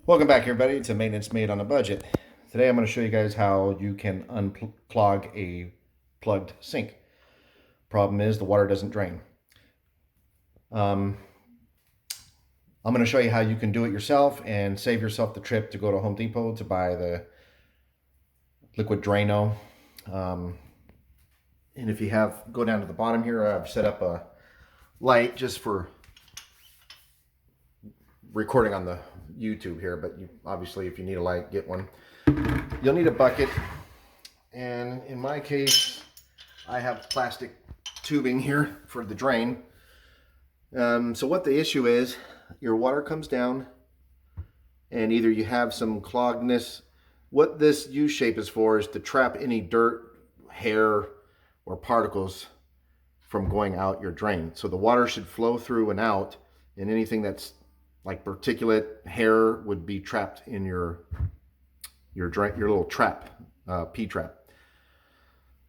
Welcome back, everybody, to Maintenance Made on a Budget. Today I'm going to show you guys how you can unclog a plugged sink. Problem is the water doesn't drain. I'm going to show you how you can do it yourself and save yourself the trip to go to Home Depot to buy the liquid draino. And if you go down to the bottom here, I've set up a light just for recording on the YouTube here, but obviously if you need a light, get one. You'll need a bucket, and in my case I have plastic tubing here for the drain. So what the issue is, your water comes down and either you have some cloggedness. What this U shape is for is to trap any dirt, hair, or particles from going out your drain. So the water should flow through and out, and anything that's like particulate hair would be trapped in your little trap, P trap.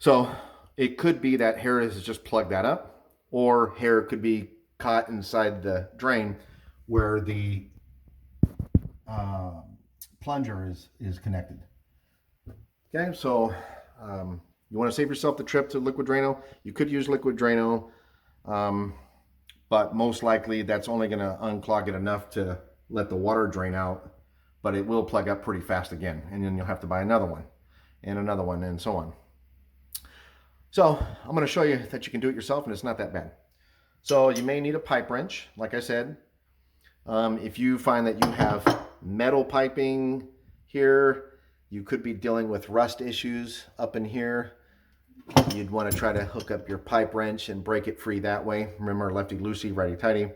So it could be that hair has just plugged that up, or hair could be caught inside the drain where the plunger is connected. Okay, so you want to save yourself the trip to liquid draino. You could use liquid draino. But most likely that's only going to unclog it enough to let the water drain out, but it will plug up pretty fast again, and then you'll have to buy another one and so on. So I'm going to show you that you can do it yourself, and it's not that bad. So you may need a pipe wrench, like I said. If you find that you have metal piping here, you could be dealing with rust issues up in here. You'd want to try to hook up your pipe wrench and break it free that way. Remember, lefty loosey, righty tighty.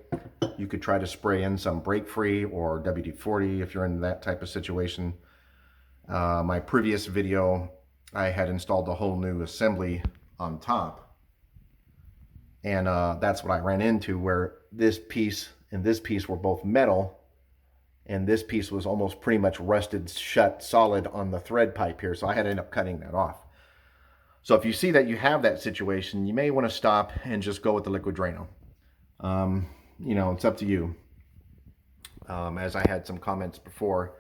You could try to spray in some break free or WD-40 if you're in that type of situation. My previous video, I had installed a whole new assembly on top, and that's what I ran into, where this piece and this piece were both metal, and this piece was almost pretty much rusted shut solid on the thread pipe here, so I had to end up cutting that off. So if you see that you have that situation, you may want to stop and just go with the liquid draino. You know, it's up to you. As I had some comments before,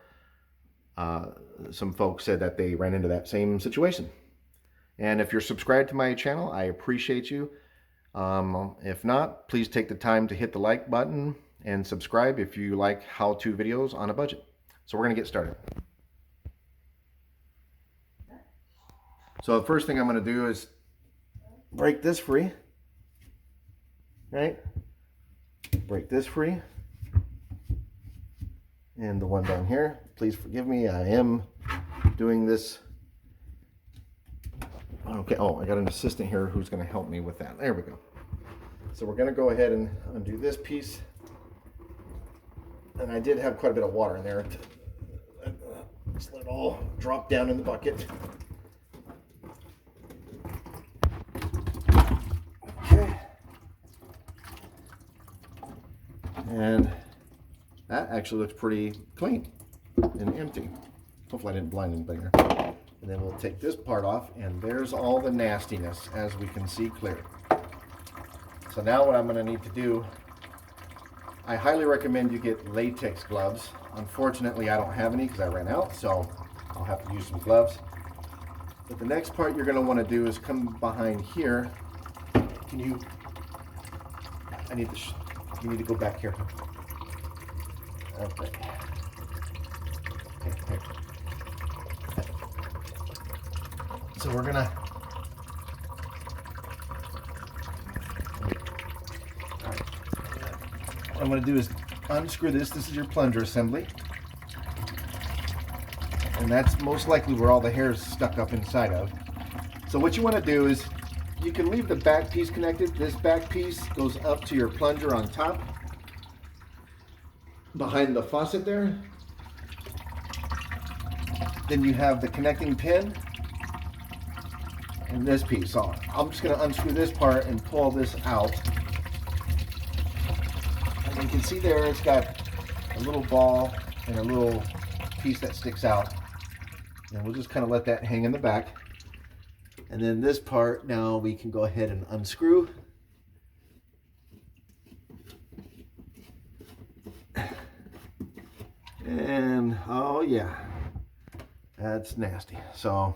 some folks said that they ran into that same situation. And if you're subscribed to my channel, I appreciate you. If not, please take the time to hit the like button and subscribe if you like how-to videos on a budget. So we're going to get started. So the first thing I'm going to do is break this free, right? Break this free. And the one down here, please forgive me, I am doing this. Okay, oh, I got an assistant here who's going to help me with that. There we go. So we're going to go ahead and undo this piece. And I did have quite a bit of water in there. Just let it all drop down in the bucket. And that actually looks pretty clean and empty. Hopefully I didn't blind anybody here. And then we'll take this part off, and there's all the nastiness, as we can see clear. So now what I'm going to need to do, I highly recommend you get latex gloves. Unfortunately, I don't have any because I ran out, so I'll have to use some gloves. But the next part you're going to want to do is come behind here. Can you, you need to go back here. Okay. Okay. So we're gonna. All right. What I'm gonna do is unscrew this. This is your plunger assembly, and that's most likely where all the hair is stuck up inside of. So what you want to do is, you can leave the back piece connected. This back piece goes up to your plunger on top, behind the faucet there. Then you have the connecting pin and this piece. So I'm just going to unscrew this part and pull this out. And you can see there it's got a little ball and a little piece that sticks out. And we'll just kind of let that hang in the back. And then this part, now we can go ahead and unscrew. And oh yeah, that's nasty. So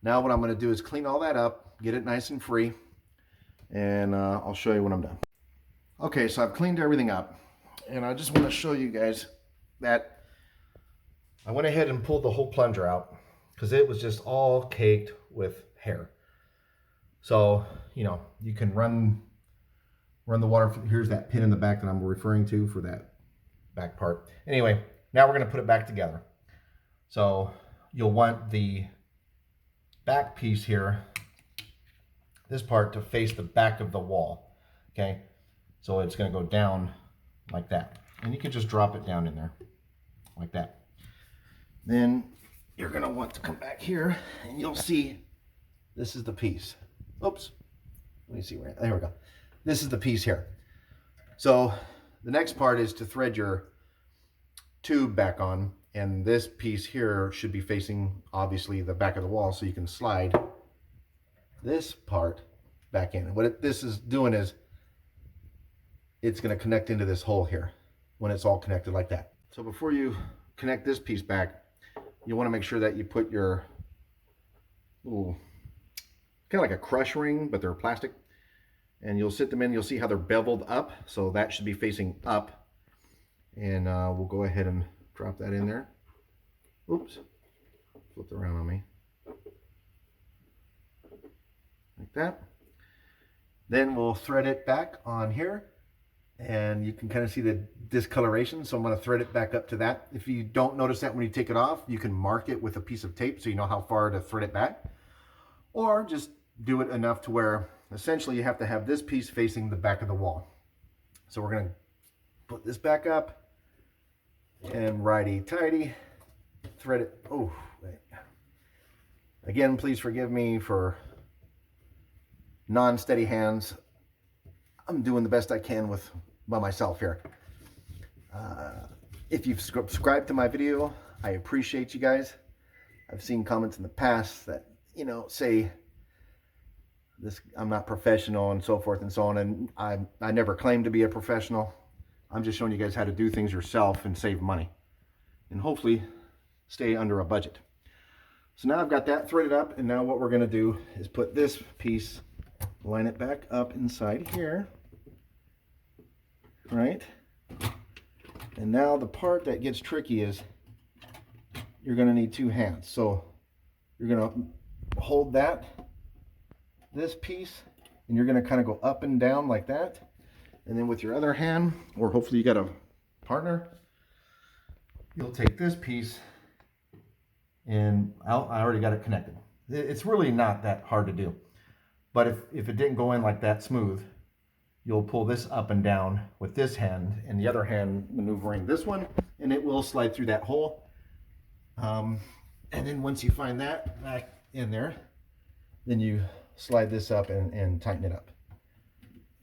now what I'm going to do is clean all that up, get it nice and free, and I'll show you when I'm done. Okay, so I've cleaned everything up, and I just want to show you guys that I went ahead and pulled the whole plunger out because it was just all caked with hair. So, you know, you can run the water. Here's that pin in the back that I'm referring to for that back part. Anyway, now we're going to put it back together. So you'll want the back piece here, this part, to face the back of the wall. Okay, so it's going to go down like that, and you can just drop it down in there like that. Then you're going to want to come back here, and you'll see this is the piece. Oops, let me see where, there we go. This is the piece here. So the next part is to thread your tube back on, and this piece here should be facing obviously the back of the wall, so you can slide this part back in. And what this is doing is it's going to connect into this hole here when it's all connected like that. So before you connect this piece back, you want to make sure that you put your little, kind of like a crush ring, but they're plastic, and you'll sit them in. You'll see how they're beveled up, so that should be facing up. And we'll go ahead and drop that in there. Oops, flipped around on me. Like that. Then we'll thread it back on here, and you can kind of see the discoloration, so I'm going to thread it back up to that. If you don't notice that when you take it off, you can mark it with a piece of tape so you know how far to thread it back, or just do it enough to where essentially you have to have this piece facing the back of the wall. So we're going to put this back up and righty-tighty, thread it. Oh, wait. Again, please forgive me for non-steady hands. I'm doing the best I can by myself here. If you've subscribed to my video, I appreciate you guys. I've seen comments in the past that, you know, say this, I'm not professional and so forth and so on, and I never claimed to be a professional. I'm just showing you guys how to do things yourself and save money, and hopefully stay under a budget. So now I've got that threaded up, and now what we're going to do is put this piece, line it back up inside here, right? And now the part that gets tricky is you're going to need two hands. So you're going to hold this piece, and you're going to kind of go up and down like that. And then with your other hand, or hopefully you got a partner, you'll take this piece, and I already got it connected. It's really not that hard to do. But if it didn't go in like that smooth, you'll pull this up and down with this hand, and the other hand maneuvering this one, and it will slide through that hole. And then once you find that back in there, then you slide this up and tighten it up.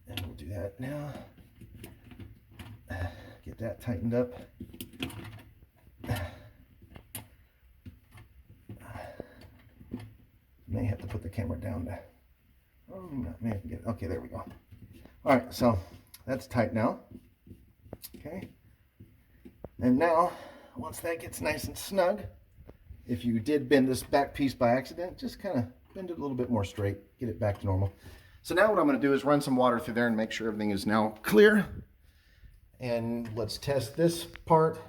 And we'll do that now. Get that tightened up. May have to put the camera down to, oh, may have to get, okay, there we go. All right, so that's tight now. Okay. And now, once that gets nice and snug, if you did bend this back piece by accident, just kind of bend it a little bit more straight, get it back to normal. So now what I'm going to do is run some water through there and make sure everything is now clear. And let's test this part.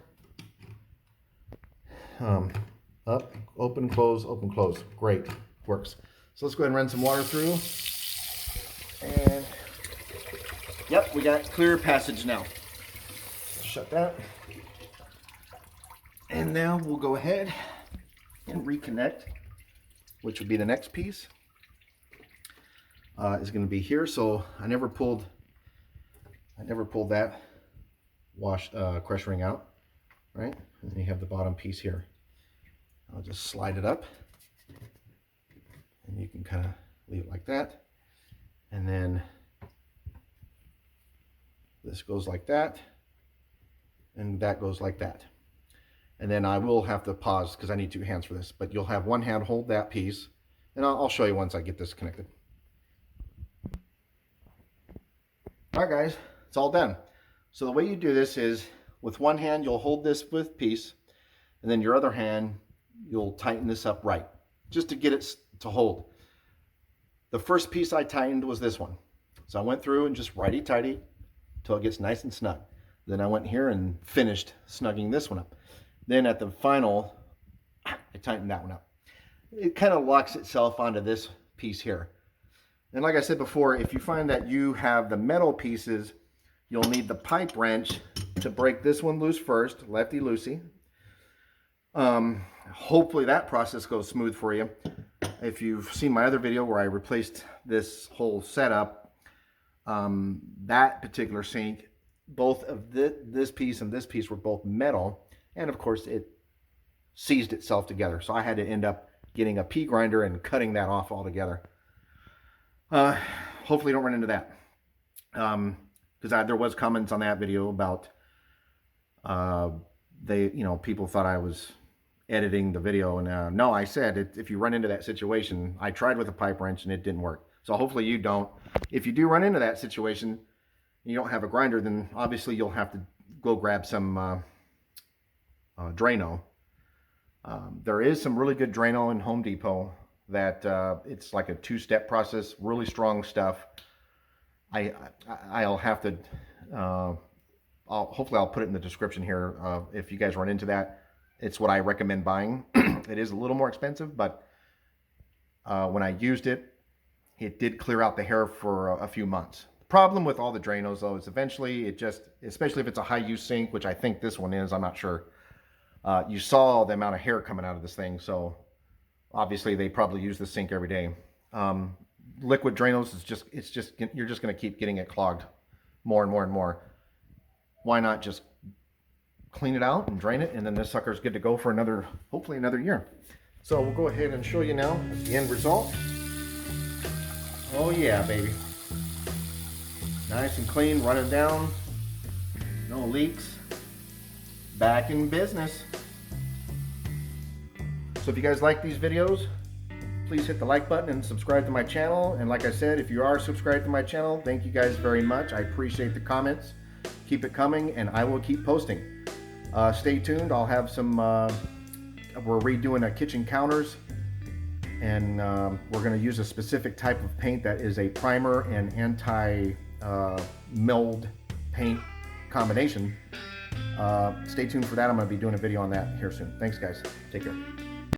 Up, open, close, open, close. Great, works. So let's go ahead and run some water through. And yep, we got clear passage now. Shut that. And now we'll go ahead and reconnect, which would be the next piece. Is going to be here. So I never pulled that crush ring out, right? And then you have the bottom piece here. I'll just slide it up, and you can kind of leave it like that. And then this goes like that, and that goes like that. And then I will have to pause because I need two hands for this, but you'll have one hand hold that piece, and I'll show you once I get this connected. All right, guys, it's all done. So the way you do this is with one hand, you'll hold this with piece, and then your other hand, you'll tighten this up right, just to get it to hold. The first piece I tightened was this one. So I went through and just righty-tighty till it gets nice and snug. Then I went here and finished snugging this one up. Then at the final, I tightened that one up. It kind of locks itself onto this piece here. And like I said before, if you find that you have the metal pieces, you'll need the pipe wrench to break this one loose first, lefty-loosey. Hopefully that process goes smooth for you. If you've seen my other video where I replaced this whole setup, that particular sink, both of this piece and this piece were both metal, and of course it seized itself together. So I had to end up getting a pea grinder and cutting that off altogether. Hopefully you don't run into that. Because there was comments on that video about people thought I was editing the video, and no, I said if you run into that situation, I tried with a pipe wrench and it didn't work. So hopefully you don't. If you do run into that situation, you don't have a grinder, then obviously you'll have to go grab some draino. There is some really good draino in Home Depot that it's like a two-step process, really strong stuff. I'll have to hopefully I'll put it in the description here if you guys run into that. It's what I recommend buying. It is a little more expensive, but when I used it, it did clear out the hair for a few months. The problem with all the drainos though is eventually it just, especially if it's a high use sink, which I think this one is, I'm not sure. You saw the amount of hair coming out of this thing, so obviously they probably use this sink every day. Liquid drainos is you're just going to keep getting it clogged more and more and more. Why not just clean it out and drain it, and then this sucker's good to go for hopefully another year. So we'll go ahead and show you now the end result. Oh yeah, baby. Nice and clean, running down. No leaks. Back in business. So if you guys like these videos, please hit the like button and subscribe to my channel. And like I said, if you are subscribed to my channel, thank you guys very much. I appreciate the comments. Keep it coming, and I will keep posting. Stay tuned. I'll have some, we're redoing kitchen counters, and we're going to use a specific type of paint that is a primer and anti-mold paint combination. Stay tuned for that. I'm going to be doing a video on that here soon. Thanks guys. Take care.